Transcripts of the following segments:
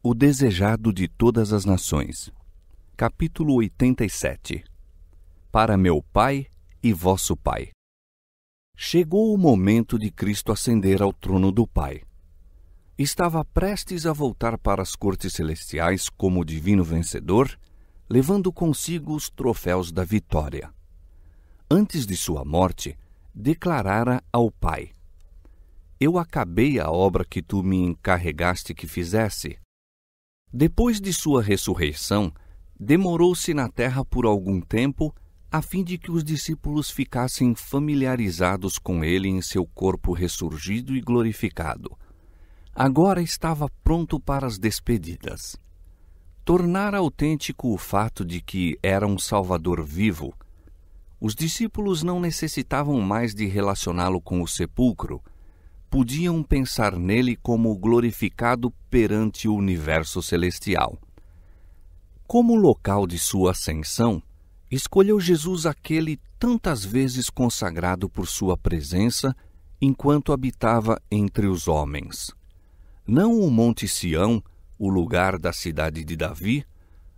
O desejado de todas as nações. Capítulo 87. Para meu Pai e vosso Pai. Chegou o momento de Cristo ascender ao trono do Pai. Estava prestes a voltar para as cortes celestiais como divino vencedor, levando consigo os troféus da vitória. Antes de sua morte, declarara ao Pai: Eu acabei a obra que tu me encarregaste que fizesse. Depois de sua ressurreição, demorou-se na terra por algum tempo, a fim de que os discípulos ficassem familiarizados com ele em seu corpo ressurgido e glorificado. Agora estava pronto para as despedidas. Tornara autêntico o fato de que era um Salvador vivo. Os discípulos não necessitavam mais de relacioná-lo com o sepulcro. Podiam pensar nele como glorificado perante o universo celestial. Como local de sua ascensão, escolheu Jesus aquele tantas vezes consagrado por sua presença enquanto habitava entre os homens. Não o Monte Sião, o lugar da cidade de Davi,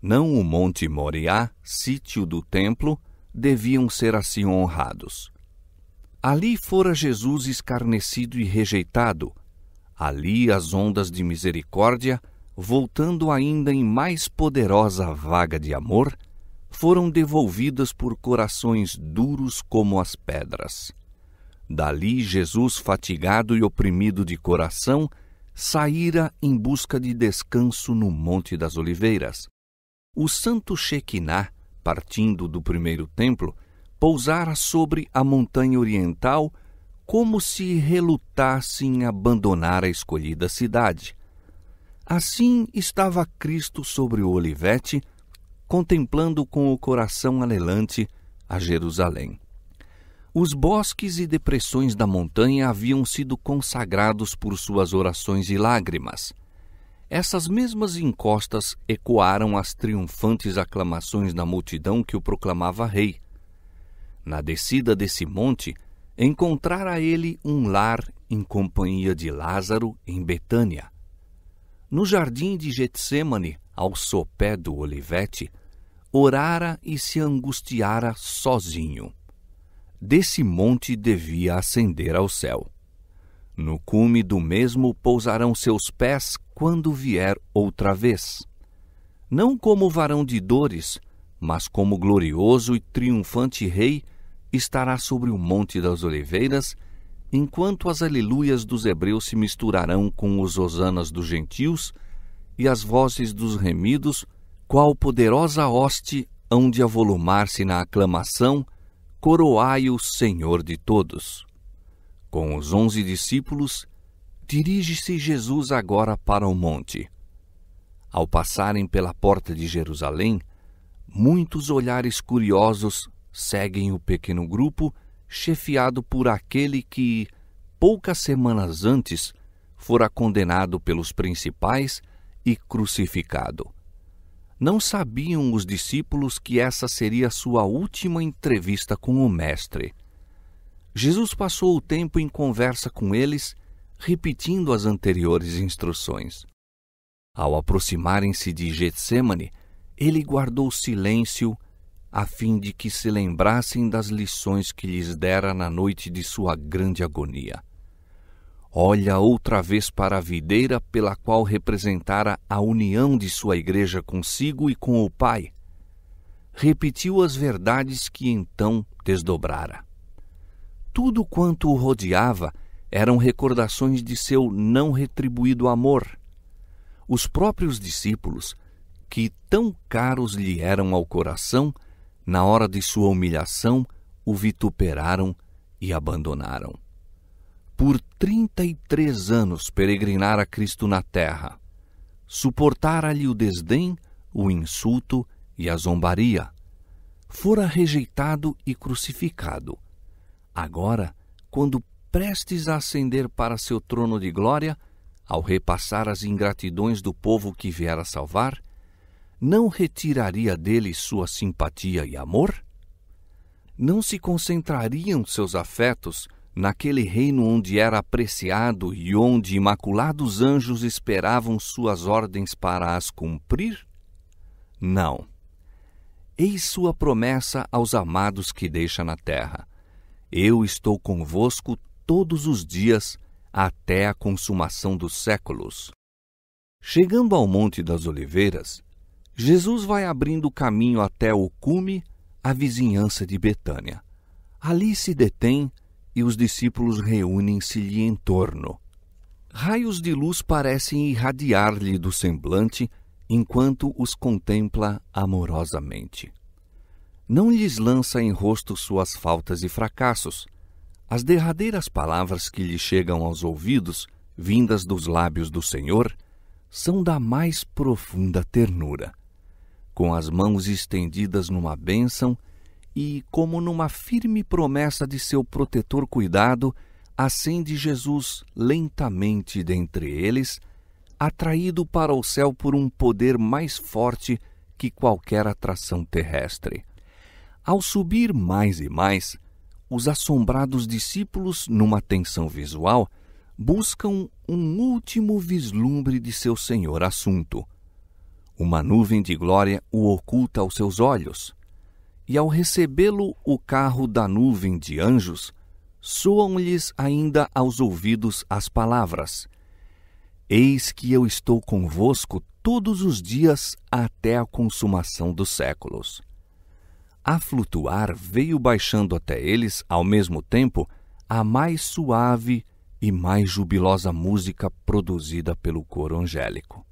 não o Monte Moriá, sítio do templo, deviam ser assim honrados. Ali fora Jesus escarnecido e rejeitado. Ali as ondas de misericórdia, voltando ainda em mais poderosa vaga de amor, foram devolvidas por corações duros como as pedras. Dali Jesus, fatigado e oprimido de coração, saíra em busca de descanso no Monte das Oliveiras. O santo Shequiná, partindo do primeiro templo, pousara sobre a montanha oriental como se relutasse em abandonar a escolhida cidade. Assim estava Cristo sobre o olivete, contemplando com o coração anelante a Jerusalém. Os bosques e depressões da montanha haviam sido consagrados por suas orações e lágrimas. Essas mesmas encostas ecoaram as triunfantes aclamações da multidão que o proclamava rei. Na descida desse monte, encontrara ele um lar em companhia de Lázaro em Betânia. No jardim de Getsêmani, ao sopé do olivete, orara e se angustiara sozinho. Desse monte devia ascender ao céu. No cume do mesmo pousarão seus pés quando vier outra vez. Não como varão de dores, mas como glorioso e triunfante rei, estará sobre o Monte das Oliveiras, enquanto as aleluias dos hebreus se misturarão com os hosanas dos gentios e as vozes dos remidos, qual poderosa hoste hão de avolumar-se na aclamação: Coroai o Senhor de todos. Com os 11 discípulos, dirige-se Jesus agora para o monte. Ao passarem pela porta de Jerusalém, muitos olhares curiosos seguem o pequeno grupo, chefiado por aquele que, poucas semanas antes, fora condenado pelos principais e crucificado. Não sabiam os discípulos que essa seria sua última entrevista com o Mestre. Jesus passou o tempo em conversa com eles, repetindo as anteriores instruções. Ao aproximarem-se de Getsêmani, ele guardou silêncio, a fim de que se lembrassem das lições que lhes dera na noite de sua grande agonia. Olha outra vez para a videira pela qual representara a união de sua igreja consigo e com o Pai. Repetiu as verdades que então desdobrara. Tudo quanto o rodeava eram recordações de seu não retribuído amor. Os próprios discípulos, que tão caros lhe eram ao coração, na hora de sua humilhação, o vituperaram e abandonaram. Por 33 anos peregrinara Cristo na terra. Suportara-lhe o desdém, o insulto e a zombaria. Fora rejeitado e crucificado. Agora, quando prestes a ascender para seu trono de glória, ao repassar as ingratidões do povo que viera salvar, não retiraria dele sua simpatia e amor? Não se concentrariam seus afetos naquele reino onde era apreciado e onde imaculados anjos esperavam suas ordens para as cumprir? Não. Eis sua promessa aos amados que deixa na terra. Eu estou convosco todos os dias, até a consumação dos séculos. Chegando ao Monte das Oliveiras, Jesus vai abrindo caminho até o cume, a vizinhança de Betânia. Ali se detém e os discípulos reúnem-se-lhe em torno. Raios de luz parecem irradiar-lhe do semblante enquanto os contempla amorosamente. Não lhes lança em rosto suas faltas e fracassos. As derradeiras palavras que lhe chegam aos ouvidos, vindas dos lábios do Senhor, são da mais profunda ternura. Com as mãos estendidas numa bênção e, como numa firme promessa de seu protetor cuidado, ascende Jesus lentamente dentre eles, atraído para o céu por um poder mais forte que qualquer atração terrestre. Ao subir mais e mais, os assombrados discípulos, numa tensão visual, buscam um último vislumbre de seu Senhor assunto. Uma nuvem de glória o oculta aos seus olhos, e ao recebê-lo o carro da nuvem de anjos, soam-lhes ainda aos ouvidos as palavras: Eis que eu estou convosco todos os dias até a consumação dos séculos. A flutuar veio baixando até eles, ao mesmo tempo, a mais suave e mais jubilosa música produzida pelo coro angélico.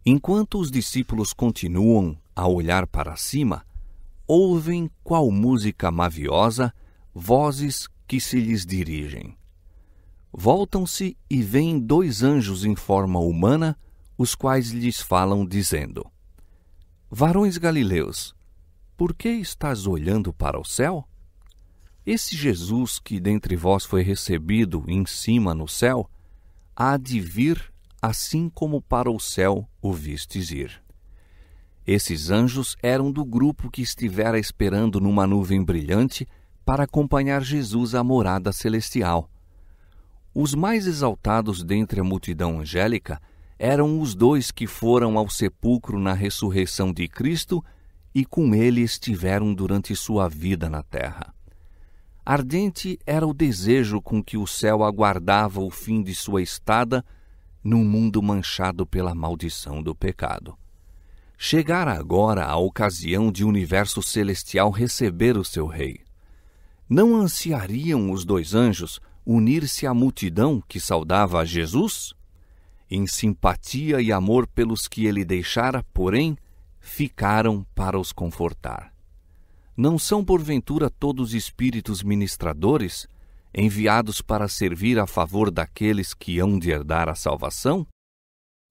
Enquanto os discípulos continuam a olhar para cima, ouvem, qual música maviosa, vozes que se lhes dirigem. Voltam-se e veem 2 anjos em forma humana, os quais lhes falam, dizendo: Varões galileus, por que estás olhando para o céu? Esse Jesus que dentre vós foi recebido em cima no céu, há de vir assim como para o céu o vistes ir. Esses anjos eram do grupo que estivera esperando numa nuvem brilhante para acompanhar Jesus à morada celestial. Os mais exaltados dentre a multidão angélica eram os 2 que foram ao sepulcro na ressurreição de Cristo e com ele estiveram durante sua vida na terra. Ardente era o desejo com que o céu aguardava o fim de sua estada num mundo manchado pela maldição do pecado. Chegara agora a ocasião de o universo celestial receber o seu rei. Não ansiariam os 2 anjos unir-se à multidão que saudava a Jesus? Em simpatia e amor pelos que ele deixara, porém, ficaram para os confortar. Não são porventura todos espíritos ministradores, enviados para servir a favor daqueles que hão de herdar a salvação?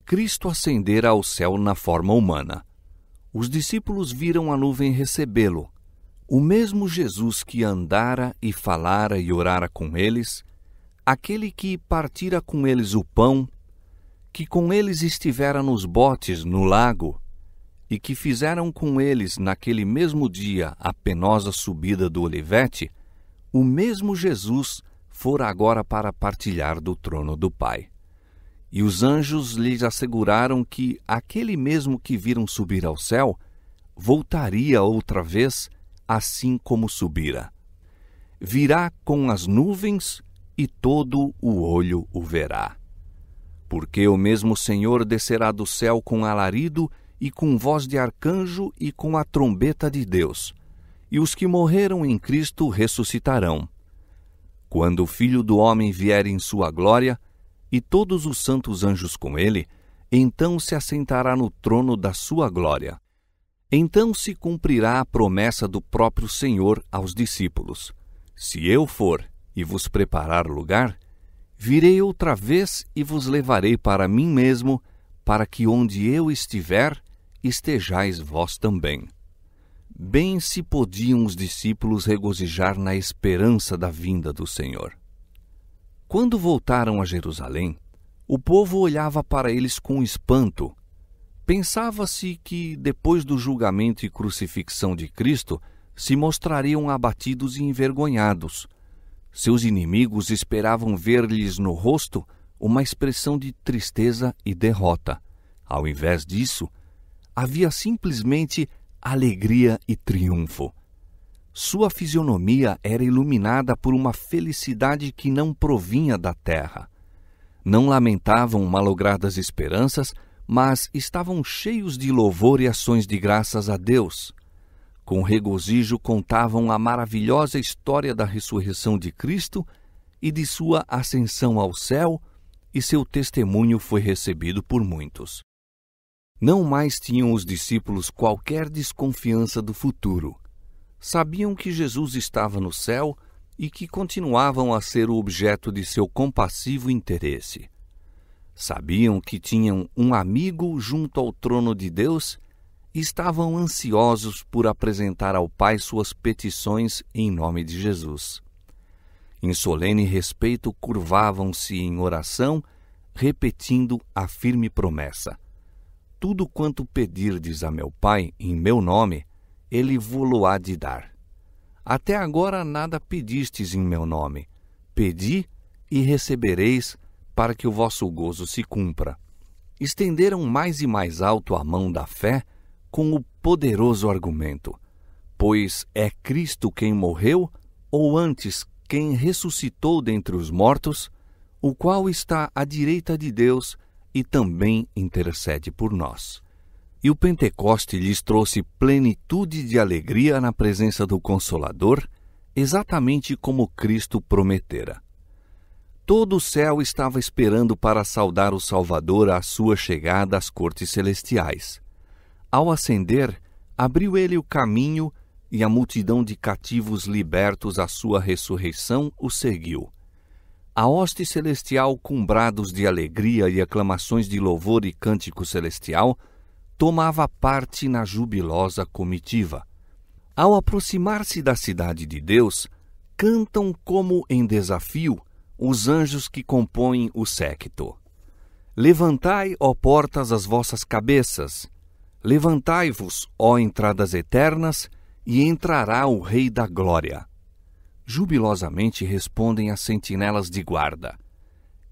Cristo ascendera ao céu na forma humana. Os discípulos viram a nuvem recebê-lo. O mesmo Jesus que andara e falara e orara com eles, aquele que partira com eles o pão, que com eles estivera nos botes no lago, e que fizeram com eles naquele mesmo dia a penosa subida do Olivete, o mesmo Jesus fora agora para partilhar do trono do Pai. E os anjos lhes asseguraram que aquele mesmo que viram subir ao céu voltaria outra vez assim como subira. Virá com as nuvens e todo o olho o verá. Porque o mesmo Senhor descerá do céu com alarido e com voz de arcanjo e com a trombeta de Deus, e os que morreram em Cristo ressuscitarão. Quando o Filho do Homem vier em sua glória, e todos os santos anjos com ele, então se assentará no trono da sua glória. Então se cumprirá a promessa do próprio Senhor aos discípulos: Se eu for e vos preparar lugar, virei outra vez e vos levarei para mim mesmo, para que onde eu estiver, estejais vós também. Bem se podiam os discípulos regozijar na esperança da vinda do Senhor. Quando voltaram a Jerusalém, o povo olhava para eles com espanto. Pensava-se que, depois do julgamento e crucifixão de Cristo, se mostrariam abatidos e envergonhados. Seus inimigos esperavam ver-lhes no rosto uma expressão de tristeza e derrota. Ao invés disso, havia simplesmente alegria e triunfo. Sua fisionomia era iluminada por uma felicidade que não provinha da terra. Não lamentavam malogradas esperanças, mas estavam cheios de louvor e ações de graças a Deus. Com regozijo contavam a maravilhosa história da ressurreição de Cristo e de sua ascensão ao céu, e seu testemunho foi recebido por muitos. Não mais tinham os discípulos qualquer desconfiança do futuro. Sabiam que Jesus estava no céu e que continuavam a ser o objeto de seu compassivo interesse. Sabiam que tinham um amigo junto ao trono de Deus e estavam ansiosos por apresentar ao Pai suas petições em nome de Jesus. Em solene respeito, curvavam-se em oração, repetindo a firme promessa: tudo quanto pedirdes a meu Pai em meu nome, ele vo-lo-á de dar. Até agora nada pedistes em meu nome. Pedi e recebereis, para que o vosso gozo se cumpra. Estenderam mais e mais alto a mão da fé com o poderoso argumento: pois é Cristo quem morreu, ou antes quem ressuscitou dentre os mortos, o qual está à direita de Deus e também intercede por nós. E o Pentecoste lhes trouxe plenitude de alegria na presença do Consolador, exatamente como Cristo prometera. Todo o céu estava esperando para saudar o Salvador à sua chegada às cortes celestiais. Ao ascender, abriu ele o caminho e a multidão de cativos libertos à sua ressurreição o seguiu. A hoste celestial, com brados de alegria e aclamações de louvor e cântico celestial, tomava parte na jubilosa comitiva. Ao aproximar-se da cidade de Deus, cantam como em desafio os anjos que compõem o séquito. Levantai, ó portas, as vossas cabeças. Levantai-vos, ó entradas eternas, e entrará o Rei da Glória. Jubilosamente respondem as sentinelas de guarda: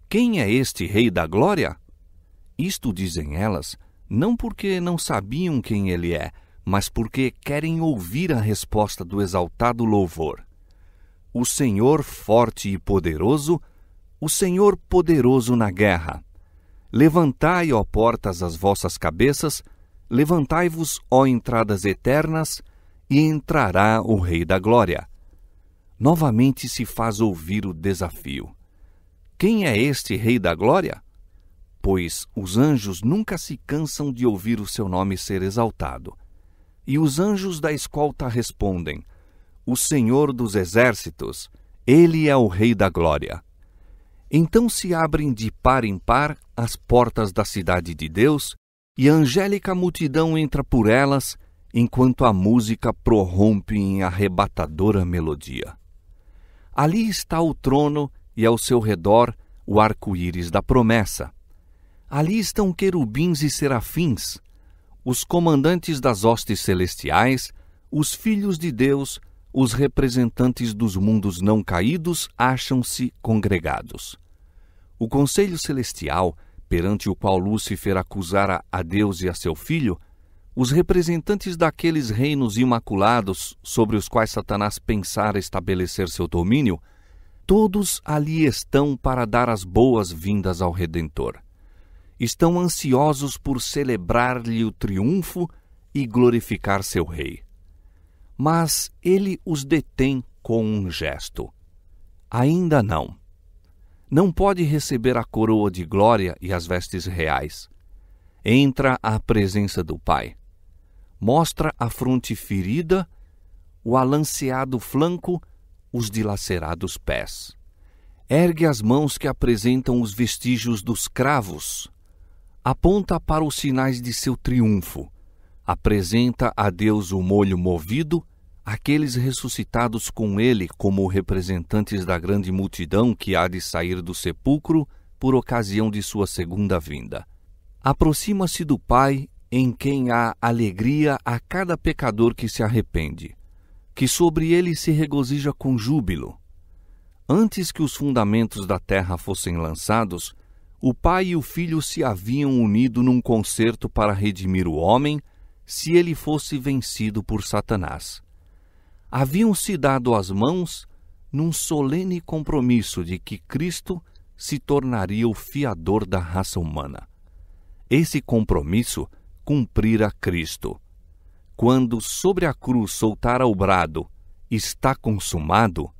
quem é este Rei da Glória? Isto dizem elas, não porque não sabiam quem ele é, mas porque querem ouvir a resposta do exaltado louvor. O Senhor forte e poderoso, o Senhor poderoso na guerra. Levantai, ó portas, as vossas cabeças, levantai-vos, ó entradas eternas, e entrará o Rei da Glória. Novamente se faz ouvir o desafio: quem é este Rei da Glória? Pois os anjos nunca se cansam de ouvir o seu nome ser exaltado. E os anjos da escolta respondem: o Senhor dos exércitos, ele é o Rei da Glória. Então se abrem de par em par as portas da cidade de Deus, e a angélica multidão entra por elas, enquanto a música prorrompe em arrebatadora melodia. Ali está o trono e ao seu redor o arco-íris da promessa. Ali estão querubins e serafins, os comandantes das hostes celestiais, os filhos de Deus, os representantes dos mundos não caídos acham-se congregados. O conselho celestial, perante o qual Lúcifer acusara a Deus e a seu filho, os representantes daqueles reinos imaculados sobre os quais Satanás pensara estabelecer seu domínio, todos ali estão para dar as boas-vindas ao Redentor. Estão ansiosos por celebrar-lhe o triunfo e glorificar seu rei. Mas ele os detém com um gesto. Ainda não. Não pode receber a coroa de glória e as vestes reais. Entra à presença do Pai. Mostra a fronte ferida, o alanceado flanco, os dilacerados pés. Ergue as mãos que apresentam os vestígios dos cravos. Aponta para os sinais de seu triunfo. Apresenta a Deus o molho movido, aqueles ressuscitados com ele como representantes da grande multidão que há de sair do sepulcro por ocasião de sua segunda vinda. Aproxima-se do Pai, em quem há alegria a cada pecador que se arrepende, que sobre ele se regozija com júbilo. antes que os fundamentos da terra fossem lançados, o Pai e o Filho se haviam unido num concerto para redimir o homem, se ele fosse vencido por Satanás. Haviam-se dado as mãos num solene compromisso de que Cristo se tornaria o fiador da raça humana. Esse compromisso cumprira Cristo. Quando sobre a cruz soltara o brado, "Está consumado",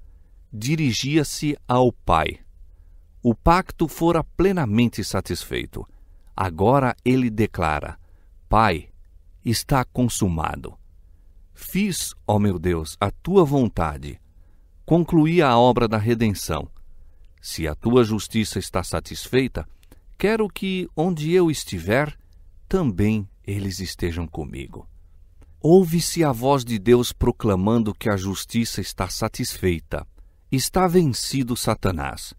dirigia-se ao Pai. O pacto fora plenamente satisfeito. Agora ele declara: "Pai, está consumado. Fiz, ó meu Deus, a tua vontade. Concluí a obra da redenção. Se a tua justiça está satisfeita, quero que, onde eu estiver, também eles estejam comigo." Ouve-se a voz de Deus proclamando que a justiça está satisfeita. Está vencido Satanás.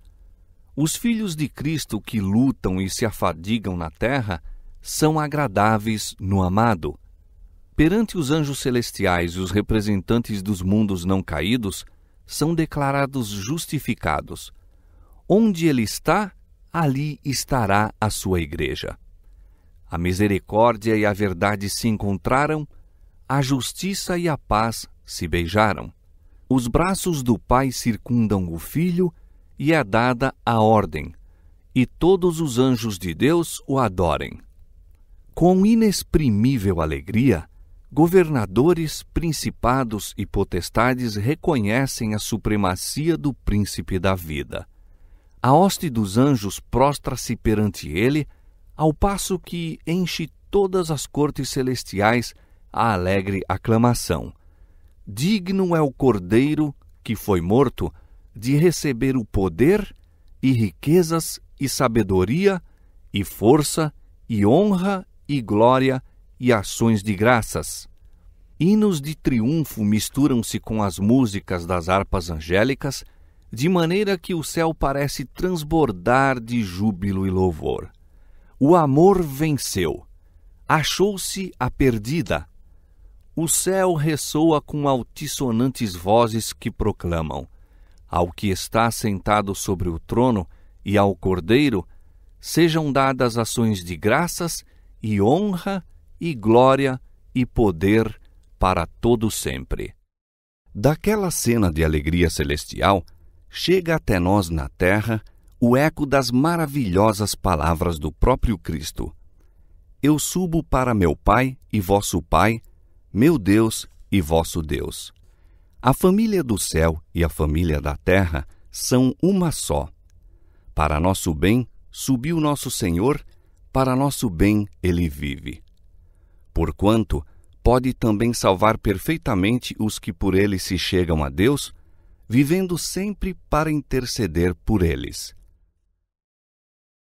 Os filhos de Cristo que lutam e se afadigam na terra são agradáveis no amado. Perante os anjos celestiais e os representantes dos mundos não caídos, são declarados justificados. Onde ele está, ali estará a sua igreja. A misericórdia e a verdade se encontraram, a justiça e a paz se beijaram. Os braços do Pai circundam o Filho e é dada a ordem, e todos os anjos de Deus o adorem. Com inexprimível alegria, governadores, principados e potestades reconhecem a supremacia do príncipe da vida. A hoste dos anjos prostra-se perante ele, ao passo que enche todas as cortes celestiais a alegre aclamação. Digno é o Cordeiro que foi morto de receber o poder e riquezas e sabedoria e força e honra e glória e ações de graças. Hinos de triunfo misturam-se com as músicas das harpas angélicas, de maneira que o céu parece transbordar de júbilo e louvor. O amor venceu. Achou-se a perdida. O céu ressoa com altissonantes vozes que proclamam: ao que está sentado sobre o trono e ao Cordeiro sejam dadas ações de graças e honra e glória e poder para todo sempre. Daquela cena de alegria celestial, chega até nós na terra o eco das maravilhosas palavras do próprio Cristo: "Eu subo para meu Pai e vosso Pai, meu Deus e vosso Deus." A família do céu e a família da terra são uma só. Para nosso bem subiu nosso Senhor, para nosso bem ele vive. Porquanto pode também salvar perfeitamente os que por ele se chegam a Deus, vivendo sempre para interceder por eles.